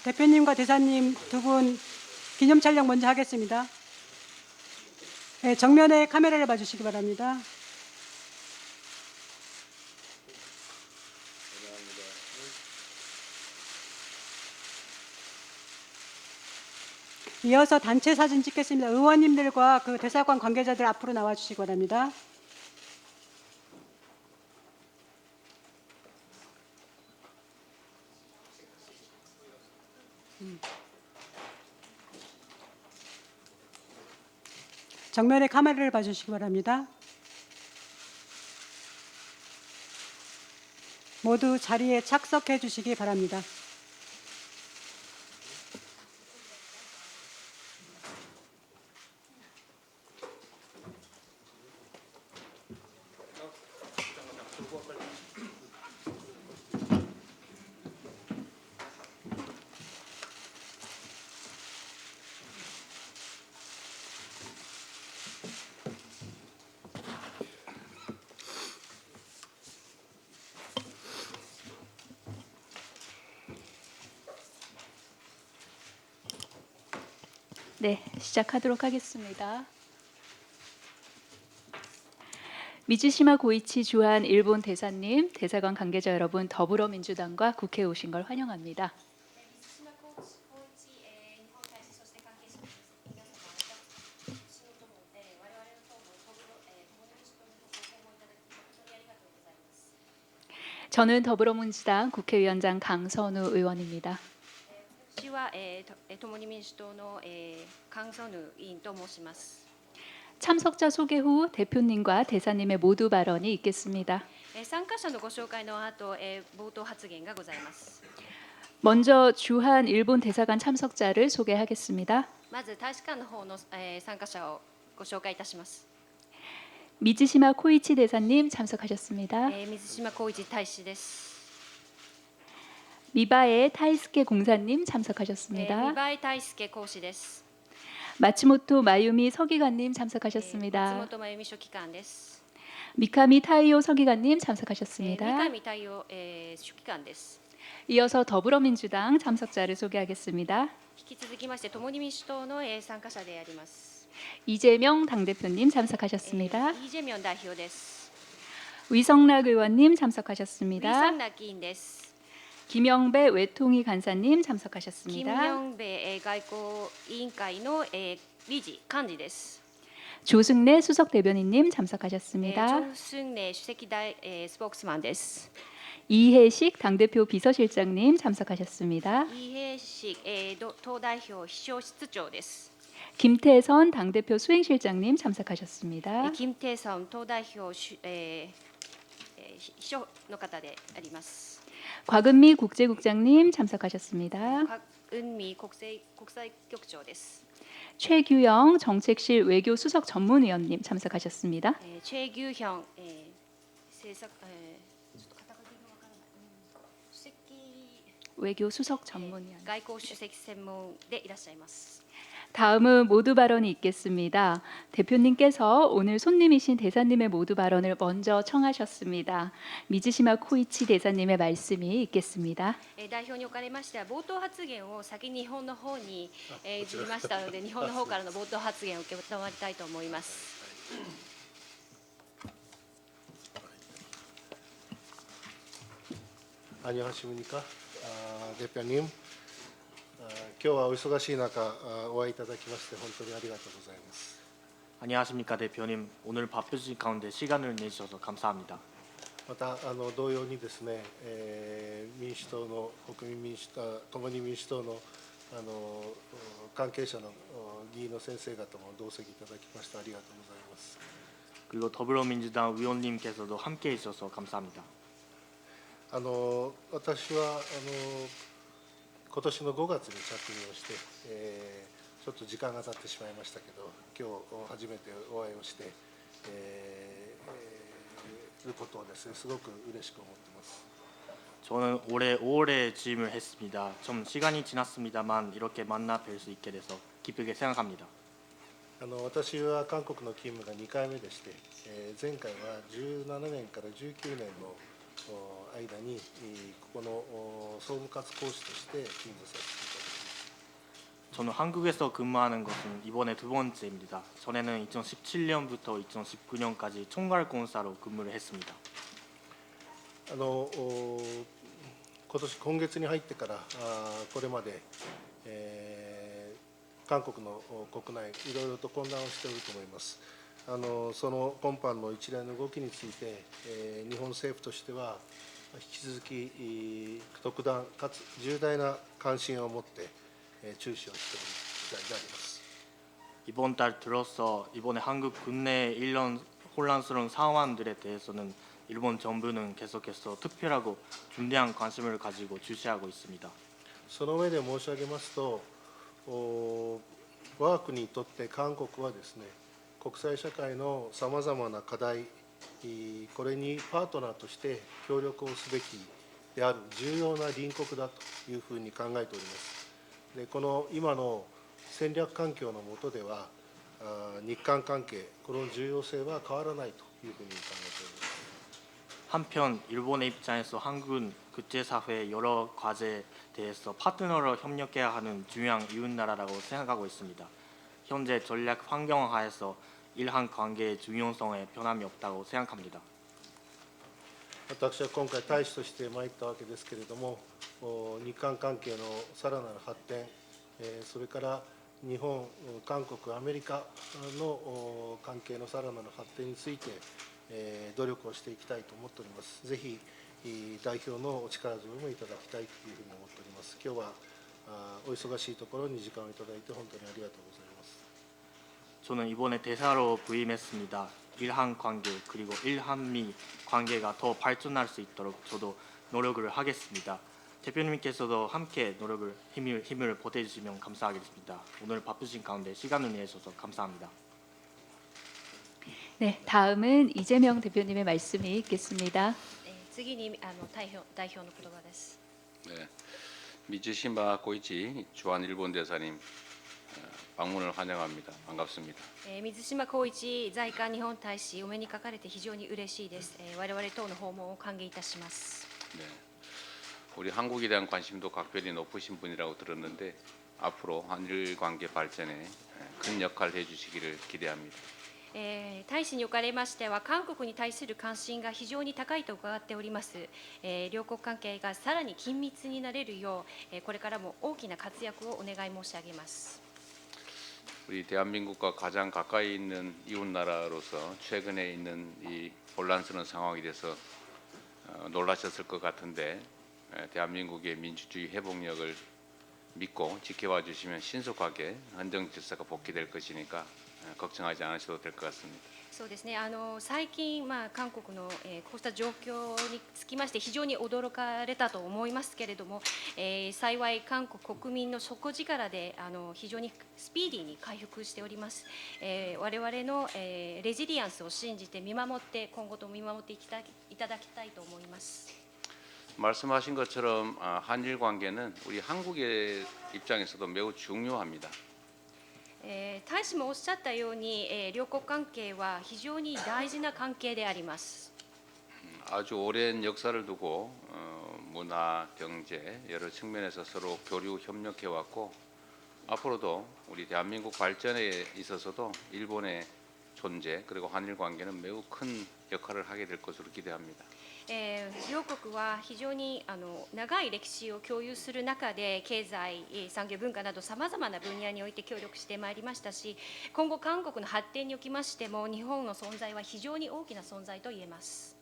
대표님과 대사님 두 분 기념 촬영 먼저 하겠습니다. 네, 정면에 카메라를 봐주시기 바랍니다. 이어서 단체 사진 찍겠습니다. 의원님들과 그 대사관 관계자들 앞으로 나와주시기 바랍니다. 정면에 카메라를 봐주시기 바랍니다. 모두 자리에 착석해 주시기 바랍니다. 네, 시작하도록 하겠습니다. 미즈시마 고이치 주한 일본 대사님, 대사관関係者 여러분, 더불어민주당과 국회에 오신 걸 환영합니다. 水島宏一日本大使そして関係者の皆様私の党我々の党も共に民主党にご訪問いただき誠にありがとうございます。 저는 더불어민주당 국회의원장 강선우 의원입니다. 私は共に民主党のカンソヌ委員と申します。 참석자 소개 후 대표님과 대사님의 모두 발언이 있겠습니다. 参加者のご紹介の後冒頭発言がございます。 먼저 주한 일본 대사관 참석자를 소개하겠습니다. まず大使館の方の参加者をご紹介いたします。 미즈시마 코이치 대사님 참석하셨습니다. 水島宏一大使です。 미바의 타이스케 공사님 三 참석하셨습니다. 倍大輔講師です。 마츠모토 마유미 서기관님 松 참석하셨습니다. 本真由美書記官です。 미카미 타이오 서기관님 三 참석하셨습니다. 上太陽書記官です。 이어서 더불어민주당 참석자를 소개하겠습니다. 引き続きまして共に民主党の参加者であります。 이재명 당대표님 참석하셨습니다. イ・ジェミョン代表です。 위성락 의원님 ウィ・サ 참석하셨습니다. ンナ議員です。 김영배 외통위 간사님 キム・ヨ 참석하셨습니다. ンベ外交委員会の理事幹事です。 조승래 수석 대변인님 チ 참석하셨습니다. ョン・スンネ主席大スポークスマンです。 이해식 당대표 비서실장님 참석하셨습니다. イ・ヘイシ党代表秘書室長です。 김태선 당대표 수행실장님 참석하셨습니다. キム・テイソン党代表秘書の方であります。 곽은미 국제국장님 참석하셨습니다. 雲美国際局長です。 최규영 정책실 외교 수석 전문위원님 참석하셨습니다. チェ・ギュヒョン政策ちょっと肩書きがわからない主席 외교 수석 전문위원. 外交主席専門でいらっしゃいます。 다음은 모두 발언이 있겠습니다. 대표님께서 오늘 손님이신 대사님의 모두 발언을 먼저 청하셨습니다. 미즈시마 코이치 대사님의 말씀이 있겠습니다. 代表におかれましては冒頭発言を先に日本の方に移りましたので日本の方からの冒頭発言を受け止まりたいと思います。 안녕하십니까 대표님. 今日はお忙しい中お会いいただきまして本当にありがとうございます。 안녕하십니까 대표님. 오늘 바쁘신 가운데 시간을 내주셔서 감사합니다. また同様にですね、民主党の国民民主党共に民主党の関係者の議員の先生方も同席いただきましてありがとうございます。 그리고 더불어민주당 의원님께서도 함께해 주셔서 감사합니다. 私は今年の5月に着任をして、ちょっと時間が経ってしまいましたけど、今日初めてお会いをして、ることをですね、すごく嬉しく思っています。 저는 올해 5월에 취임을 했습니다. 좀 시간이 지났습니다만 이렇게 만나 뵐 수 있게 돼서 기쁘게 생각합니다. 私は韓国の勤務が2回目でして、前回は17年から19年の間間にここの総務活講師として勤務させていただきます。 저는 한국에서 근무하는 것은 이번에 두 번째입니다. 전에는 2017년부터 2019년까지 총괄공사로 근무를 했습니다. 今月に入ってからこれまで、韓国の国内いろいろと混乱をしておると思います。その今般の一連の動きについて、日本政府としては引き続き特段かつ重大な関心を持って注視をしておる次第であります。 이번 달 들어서 이번에 한국 국내 이런 혼란스러운 상황들에 대해서는 일본 정부는 계속해서 특별하고 중대한 관심을 가지고 주시하고 있습니다. その上で申し上げますと、我が国にとって韓国はですね、国際社会のさまざまな課題、これにパートナーとして協力をすべきである重要な隣国だというふうに考えております。でこの今の戦略環境の下では、日韓関係、この重要性は変わらないというふうに考えております。 한편 일본의 입장에서 한국은 국제사회의 여러 과제에 대해서 파트너로 협력해야 하는 중요한 이웃나라라고 생각하고 있습니다. 현재 전략 환경하에서 일한 관계의 중요성에 변함이 없다고 생각합니다. 私は今回大使として参ったわけですけれども、日韓関係のさらなる発展、それから日本、韓国、アメリカの関係のさらなる発展について努力をしていきたいと思っております。ぜひ代表のお力添えもいただきたいというふうに思っております。今日はお忙しいところに時間をいただいて本当にありがとうございます。 저는 이번에 대사로 부임했습니다. 일한 관계 그리고 일한미 관계가 더 발전할 수 있도록 저도 노력을 하겠습니다. 대표님께서도 함께 노력을 힘을 보태주시면 감사하겠습니다. 오늘 바쁘신 가운데 시간을 내주셔서 감사합니다. 네, 다음은 이재명 대표님의 말씀이 있겠습니다. 次に代表の言葉です。 네, 미즈시마 고이치 주한 일본 대사님 방문을 환영합니다. 반갑습니다. 水島光一在韓日本大使お目にかかれて非常に嬉しいです。我々等の訪問を歓迎いたします。 네, 우리 한국에 대한 관심도 각별히 높으신 분이라고 들었는데 앞으로 한일 관계 발전에 큰 역할을 해주시기를 기대합니다. 大使におかれましては韓国に対する関心が非常に高いと伺っております。両国関係がさらに緊密になれるよう、これからも大きな活躍をお願い申し上げます。 우리 대한민국과 가장 가까이 있는 이웃 나라로서 최근에 있는 이 혼란스러운 상황에 대해서 놀라셨을 것 같은데 대한민국의 민주주의 회복력을 믿고 지켜봐 주시면 신속하게 헌정 질서가 복귀될 것이니까 걱정하지 않으셔도 될 것 같습니다. そうですね。最近韓国のこうした状況につきまして非常に驚かれたと思いますけれども、幸い韓国国民の底力で非常にスピーディーに回復しております。我々のレジリアンスを信じて見守って今後とも見守っていただきたいと思います。 말씀하신 것처럼 한일 관계는 우리 한국의 입장에서도 매우 중요합니다. 大使もおっしゃったように、両国関係は非常に大事な関係であります。 아주 오랜 역사를 두고 문화, 경제 여러 측면에서 서로 교류 협력해 왔고 앞으로도 우리 대한민국 발전에 있어서도 일본의 존재 그리고 한일 관계는 매우 큰 역할을 하게 될 것으로 기대합니다. 両国は非常に長い歴史を共有する中で経済、産業、文化などさまざまな分野において協力してまいりましたし、今後韓国の発展におきましても日本の存在は非常に大きな存在と言えます。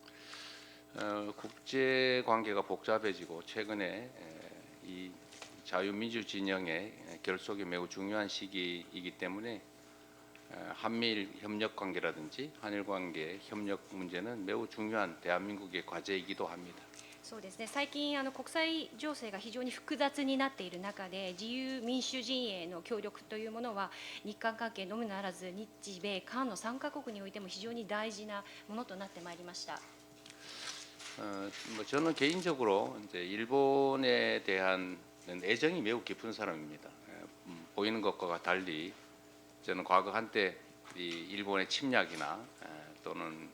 국제 관계가 복잡해지고 최근에 이 자유민주 진영의 결속이 매우 중요한 시기이기 때문에 한미일 협력 관계라든지 한일 관계 협력 문제는 매우 중요한 대한민국의 과제이기도 합니다. そうですね。最近国際情勢が非常に複雑になっている中で自由民主陣営の協力というものは日韓関係のみならず日米韓の3カ国においても非常に大事なものとなってまいりました。 저는 개인적으로 이제 일본에 대한 애정이 매우 깊은 사람입니다. 보이는 것과 달리 저는 과거 한때 이 일본의 침략이나 또는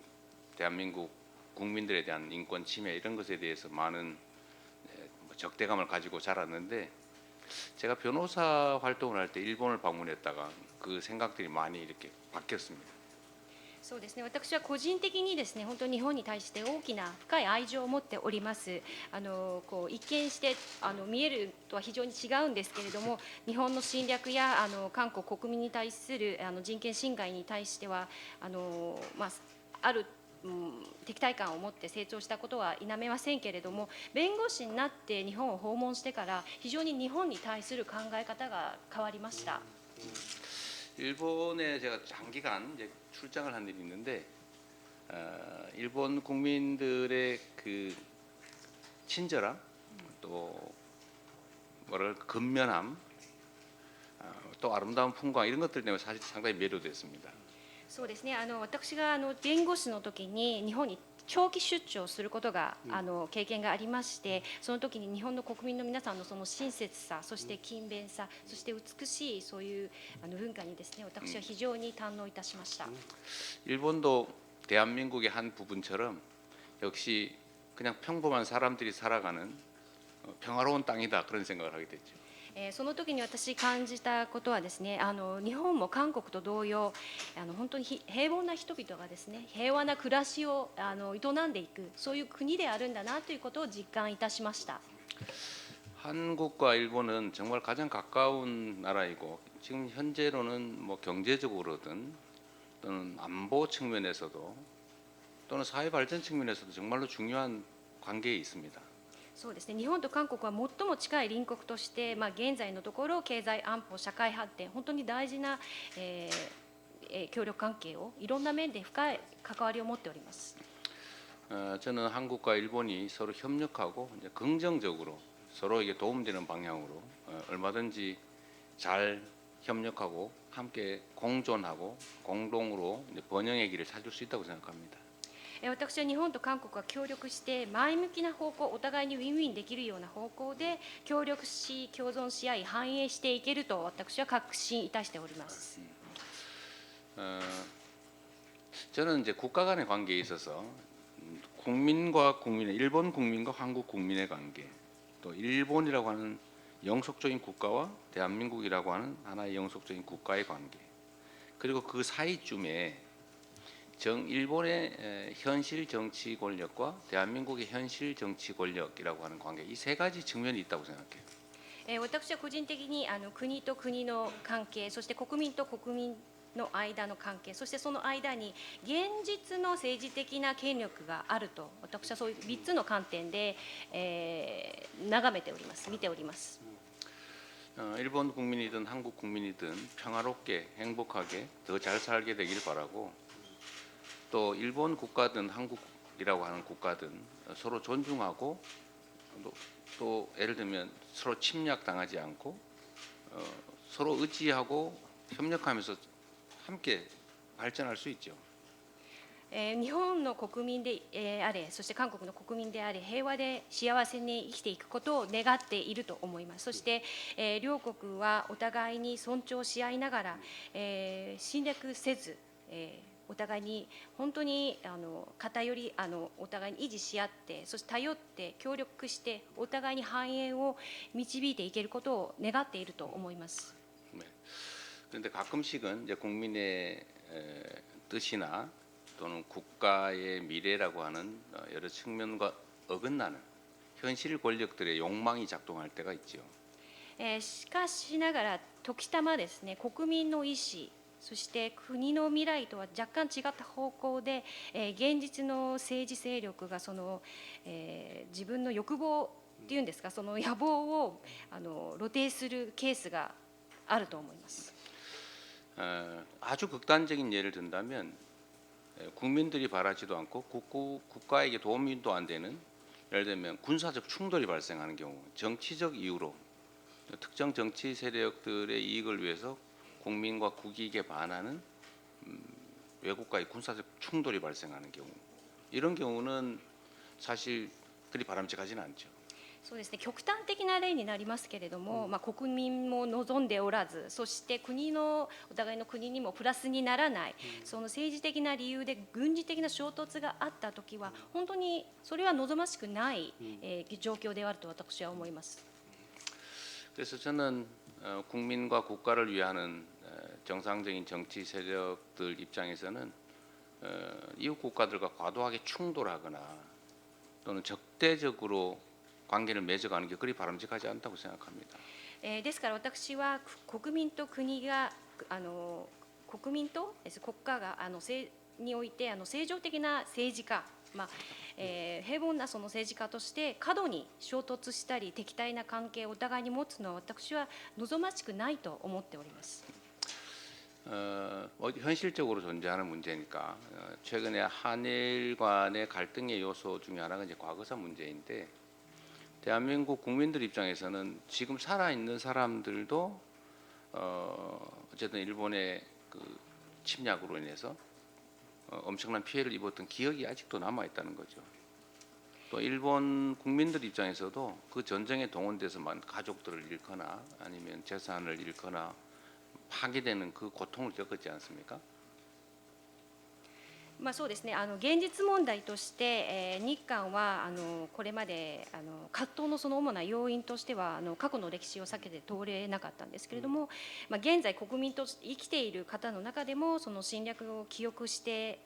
대한민국 국민들에 대한 인권 침해 이런 것에 대해서 많은 적대감을 가지고 자랐는데 제가 변호사 활동을 할 때 일본을 방문했다가 그 생각들이 많이 이렇게 바뀌었습니다. そうですね、私は個人的にですね、本当に日本に対して大きな深い愛情を持っております。こう一見して見えるとは非常に違うんですけれども、日本の侵略や韓国国民に対する人権侵害に対してはある敵対感を持って成長したことは否めませんけれども、弁護士になって日本を訪問してから非常に日本に対する考え方が変わりました。 일본에 제가 장기간 이제 출장을 한 일이 있는데 일본 국민들의 그 친절함 또 뭐랄까 근면함 또 아름다운 풍광 이런 것들 때문에 사실 상당히 매료됐습니다. そうですね、私が弁護士の時に日本に長期出張することが経験がありまして、その時に日本の国民の皆さんのその親切さ、そして勤勉さ、そして美しいそういう文化にですね、私は非常に堪能いたしました。 일본도 대한민국의 한 부분처럼 역시 그냥 평범한 사람들이 살아가는 평화로운 땅이다 그런 생각을 하게 됐죠. その時に私感じたことはですね、日本も韓国と同様、本当に平凡な人々がですね、平和な暮らしを営んでいく、そういう国であるんだなということを実感いたしました。 한국과 일본은 정말 가장 가까운 나라이고 지금 현재로는 뭐 경제적으로든 또는 안보 측면에서도 또는 사회 발전 측면에서도 정말로 중요한 관계에 있습니다. そうですね、日本と韓国は最も近い隣国として、現在のところ経済安保社会発展本当に大事な、協力関係をいろんな面で深い関わりを持っております。 저는 한국과 일본이 서로 협력하고 이제 긍정적으로 서로에게 도움되는 방향으로 얼마든지 잘 협력하고 함께 공존하고 공동으로 이제 번영의 길을 찾을 수 있다고 생각합니다. 私は日本と韓国は協力して前向きな方向、お互いにウィンウィンできるような方向で協力し、共存し合い、繁栄していけると私は確信いたしております。 저는 이제 국가 간의 관계에 있어서 국민과 국민의 일본 국민과 한국 국민의 관계, 또 일본이라고 하는 영속적인 국가와 대한민국이라고 하는 하나의 영속적인 국가의 관계, 그리고 그 사이쯤에 일본의 현실 정치 권력과 대한민국의 현실 정치 권력이라고 하는 관계, 이 세 가지 측면이 있다고 생각해요. 私は個人的に国と国の関係、そして国民と国民の間の関係、そしてその間に現実の政治的な権力があると、私はそういう3つの観点で、眺めております、見ております。 일본 국민이든 한국 국민이든 평화롭게 행복하게 더 잘 살게 되길 바라고, 또 일본 국가든 한국이라고 하는 국가든 서로 존중하고 또 예를 들면 서로 침략당하지 않고 서로 의지하고 협력하면서 함께 발전할 수 있죠. 日本の国民であれ、そして韓国の国民であれ、平和で幸せに生きていくことを願っていると思います。そして、両国はお互いに尊重し合いながら、侵略せず、お互いに本当に偏りお互いに維持し合って、そして頼って協力してお互いに繁栄を導いていけることを願っていると思います。 네. 그런데 가끔씩은 이제 국민의 뜻이나 또는 국가의 미래라고 하는 여러 측면과 어긋나는 현실 권력들의 욕망이 작동할 때가 있죠. しかしながら時たまですね、国民の意思、そして国の未来とは若干違った方向で、現実の政治勢力がその、自分の欲望っていうんですか、その野望を露呈するケースがあると思います。 아주 극단적인 예를 든다면 국민들이 바라지도 않고 국가에게 도움도 안 되는, 예를 들면 군사적 충돌이 발생하는 경우, 정치적 이유로 특정 정치 세력들의 이익을 위해서 국민과 국익에 반하는 외국과의 군사적 충돌이 발생하는 경우, 이런 경우는 사실 그리 바람직하지는 않죠. そうですね、極端的な例になりますけれども、国民も望んでおらず、そしてお互いの国にもプラスにならない、その政治的な理由で軍事的な衝突があったときは、本当にそれは望ましくない、状況であると私は思います。 그래서 저는 국민과 국가를 위하는 정상적인 정치 세력들 입장에서는 이웃 국가들과 과도하게 충돌하거나 또는 적대적으로 관계를 맺어가는 게 그리 바람직하지 않다고 생각합니다. ですから私は国民と国が国民と国家がにおいて正常的な政治家、平凡なその政治家として過度に衝突したり敵対な関係をお互いに持つのは私は望ましくないと思っております。 현실적으로 존재하는 문제니까 최근에 한일 간의 갈등의 요소 중에 하나가 이제 과거사 문제인데 대한민국 국민들 입장에서는 지금 살아 있는 사람들도 어쨌든 일본의 그 침략으로 인해서 엄청난 피해를 입었던 기억이 아직도 남아 있다는 거죠. 또 일본 국민들 입장에서도 그 전쟁에 동원돼서만 가족들을 잃거나 아니면 재산을 잃거나 파괴되는 그 고통을 겪었지 않습니까? そうですね、現実問題として、日韓はこれまで葛藤のその主な要因としては過去の歴史を避けて通れなかったんですけれども、現在国民として生きている方の中でもその侵略を記憶して、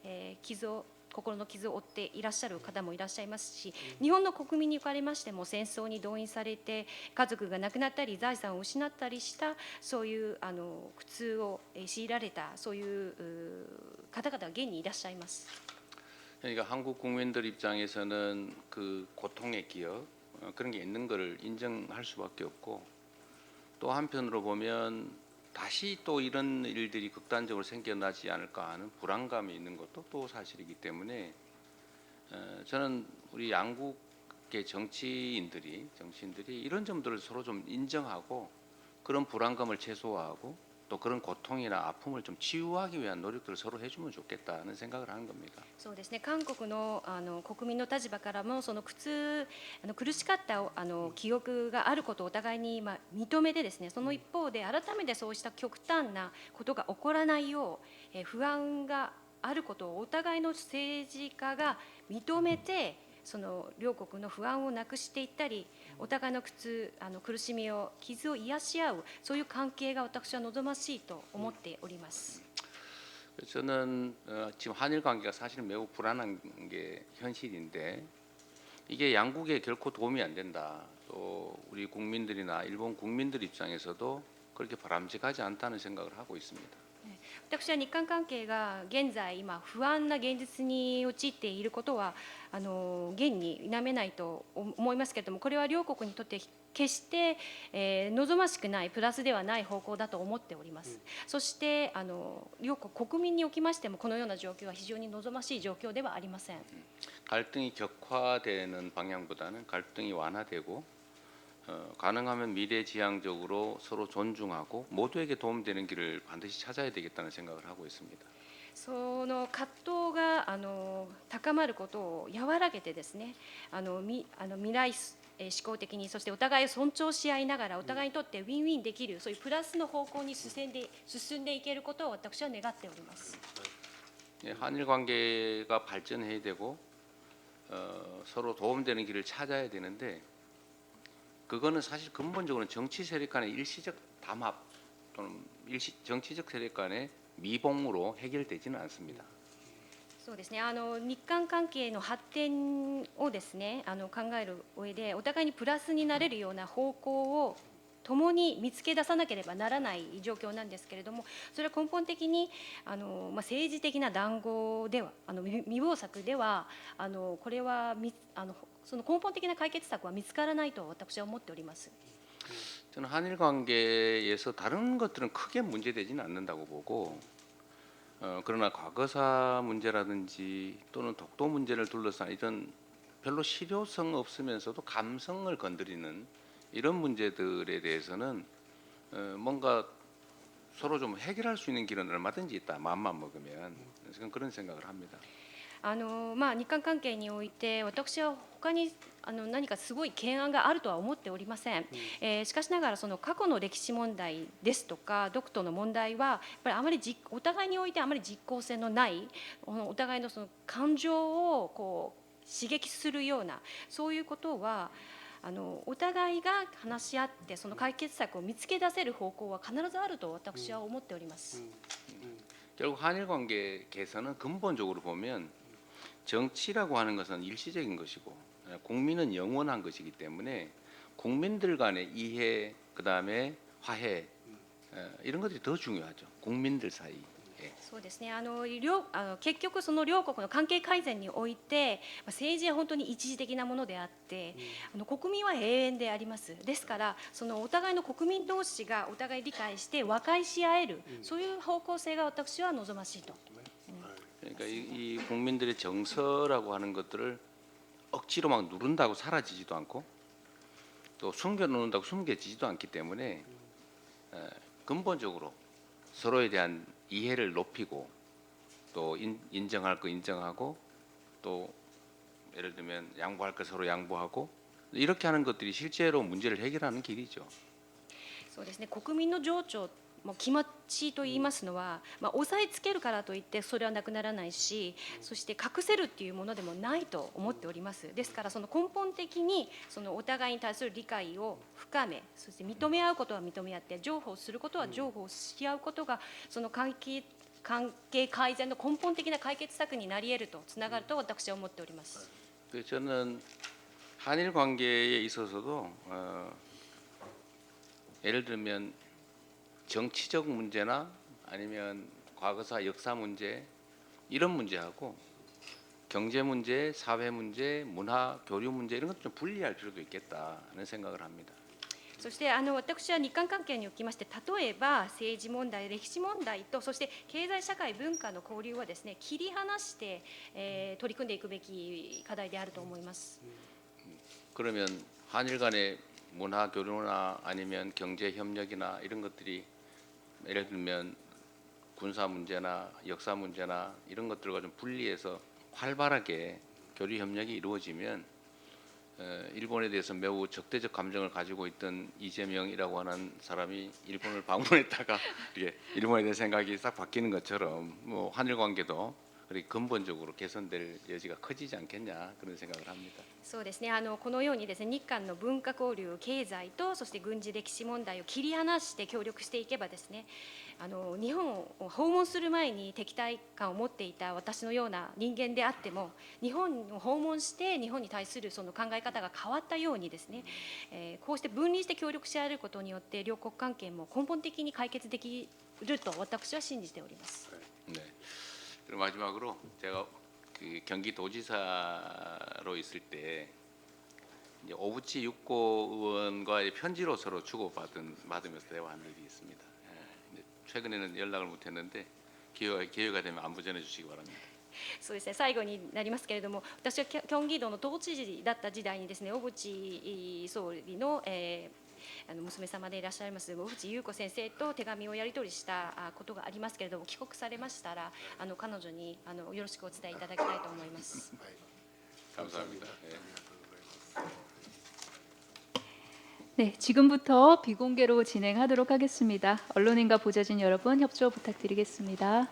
心の傷を負っていらっしゃる方もいらっしゃいますし、日本の国民におかれましても戦争に動員されて家族が亡くなったり財産を失ったりしたそういう苦痛を強いられたそういう方々が現にいらっしゃいます。 그러니까 한국 국민들 입장에서는 그 고통의 기억 그런 게 있는 것을 인정할 수밖에 없고 또 한편으로 보면 다시 또 이런 일들이 극단적으로 생겨나지 않을까 하는 불안감이 있는 것도 또 사실이기 때문에 저는 우리 양국의 정치인들이 이런 점들을 서로 좀 인정하고 그런 불안감을 최소화하고 또 그런 고통이나 아픔을 좀 치유하기 위한 노력들을 서로 해주면 좋겠다는 생각을 하는 겁니다. そうですね、韓国の国民の立場からもその苦しかった記憶があることをお互いに認めてですね、その一方で改めてそうした極端なことが起こらないよう不安があることをお互いの政治家が認めて、その両国の不安をなくしていったり、お互いの苦しみを傷を癒し合うそういう関係が私は望ましいと思っております。 저는 지금 한일 관계가 사실 매우 불안한 게 현실인데 이게 양국에 결코 도움이 안 된다. 또 우리 국민들이나 일본 국민들 입장에서도 그렇게 바람직하지 않다는 생각을 하고 있습니다. 私は日韓関係が現在今不安な現実に陥っていることは現に否めないと思いますけれども、これは両国にとって決して望ましくないプラスではない方向だと思っております。そして両国国民におきましてもこのような状況は非常に望ましい状況ではありません。 갈등이 격화되는 방향보다는 갈등이 완화되고 가능하면 미래지향적으로 서로 존중하고 모두에게 도움되는 길을 반드시 찾아야 되겠다는 생각을 하고 있습니다. その葛藤が高まることを和らげてですね、未来思考的に、そしてお互いを尊重し合いながらお互いにとってウィンウィンできるそういうプラスの方向に進んでいけることを私は願っております。 한일 관계가 발전해야 되고 서로 도움되는 길을 찾아야 되는데 그거는 사실 근본적으로는 정치 세력 간의 일시적 담합 또는 정치적 세력 간의 미봉으로 해결되지는 않습니다. そうですね、日韓関係の発展をですね考える上でお互いにプラスになれるような方向を共に見つけ出さなければならない状況なんですけれども、それは根本的に政治的な談合では未謀策ではこれはその根本的な解決策は見つからないと私は思っております。 저는 한일 관계에서 다른 것들은 크게 문제되지는 않는다고 보고 그러나 과거사 문제라든지 또는 독도 문제를 둘러싼 이런 별로 실효성 없으면서도 감성을 건드리는 이런 문제들에 대해서는 뭔가 서로 좀 해결할 수 있는 길은 얼마든지 있다. 마음만 먹으면 그런 생각을 합니다. 日韓関係において私は他に何かすごい懸案があるとは思っておりません。しかしながらその過去の歴史問題ですとか独島の問題はやっぱりあまりお互いにおいてあまり実効性のないお互いのその感情をこう刺激するようなそういうことはお互いが話し合ってその解決策を見つけ出せる方向は必ずあると私は思っております。 결국 한일 관계 개선은 근본적으로 보면 정치라고 하는 것은 일시적인 것이고 국민은 영원한 것이기 때문에 국민들 간의 이해 그다음에 화해 이런 것들이 더 중요하죠. 국민들 사이. そうですね。結局その両国の関係改善において政治は本当に一時的なものであって、国民は永遠であります。ですからそのお互いの国民同士がお互い理解して和解し合える、そういう方向性が私は望ましいと。 그러니까 이 국민들의 정서라고 하는 것들을 억지로 막 누른다고 사라지지도 않고 또 숨겨놓는다고 숨겨지지도 않기 때문에 근본적으로 서로에 대한 이해를 높이고 또 인정할 거 인정하고 또 예를 들면 양보할 거 서로 양보하고 이렇게 하는 것들이 실제로 문제를 해결하는 길이죠. そうですね。国民の情緒もう気持ちと言いますのは、押さえつけるからといってそれはなくならないし、そして隠せるっていうものでもないと思っております。ですからその根本的にそのお互いに対する理解を深め、そして認め合うことは認め合って、譲歩することは譲歩し合うことがその関係改善の根本的な解決策になり得るとつながると私は思っております。 저는 한일 관계에 있어서도 예를 들면 정치적 문제나 아니면 과거사 역사 문제 이런 문제하고 경제 문제, 사회 문제, 문화 교류 문제 이런 것도 좀 분리할 필요도 있겠다는 생각을 합니다. そして私は日韓関係におきまして例えば政治問題、歴史問題とそして経済社会文化の交流はですね切り離して、取り組んでいくべき課題であると思います。 그러면 한일 간의 문화 교류나 아니면 경제 협력이나 이런 것들이 예를 들면 군사 문제나 역사 문제나 이런 것들과 좀 분리해서 활발하게 교류 협력이 이루어지면 일본에 대해서 매우 적대적 감정을 가지고 있던 이재명이라고 하는 사람이 일본을 방문했다가 이게 일본에 대한 생각이 싹 바뀌는 것처럼 뭐 한일 관계도 그렇게 근본적으로 개선될 여지가 커지지 않겠냐 그런 생각을 합니다. そうですね。このようにですね日韓の文化交流、経済とそして軍事歴史問題を切り離して協力していけばですね、日本を訪問する前に敵対感を持っていた私のような人間であっても日本を訪問して日本に対するその考え方が変わったようにですね、こうして分離して協力し合えることによって両国関係も根本的に解決できると私は信じております。 네. 그리고 마지막으로 제가 그 경기도지사로 있을 때 이제 오부치 육고 의원과의 편지로 서로 주고받으면서 대화한 적이 있습니다. 근데 최근에는 연락을 못했는데 기회가 되면 안부 전해주시기 바랍니다. そうですね。最後になりますけれども、私はキョンギ道の都知事だった時代にですね、小渕総理の、娘様でいらっしゃいます小渕優子先生と手紙をやり取りしたことがありますけれども、帰国されましたら彼女によろしくお伝えいただきたいと思います。 감사합니다. 네, 지금부터 비공개로 진행하도록 하겠습니다. 언론인과 보좌진 여러분 협조 부탁드리겠습니다.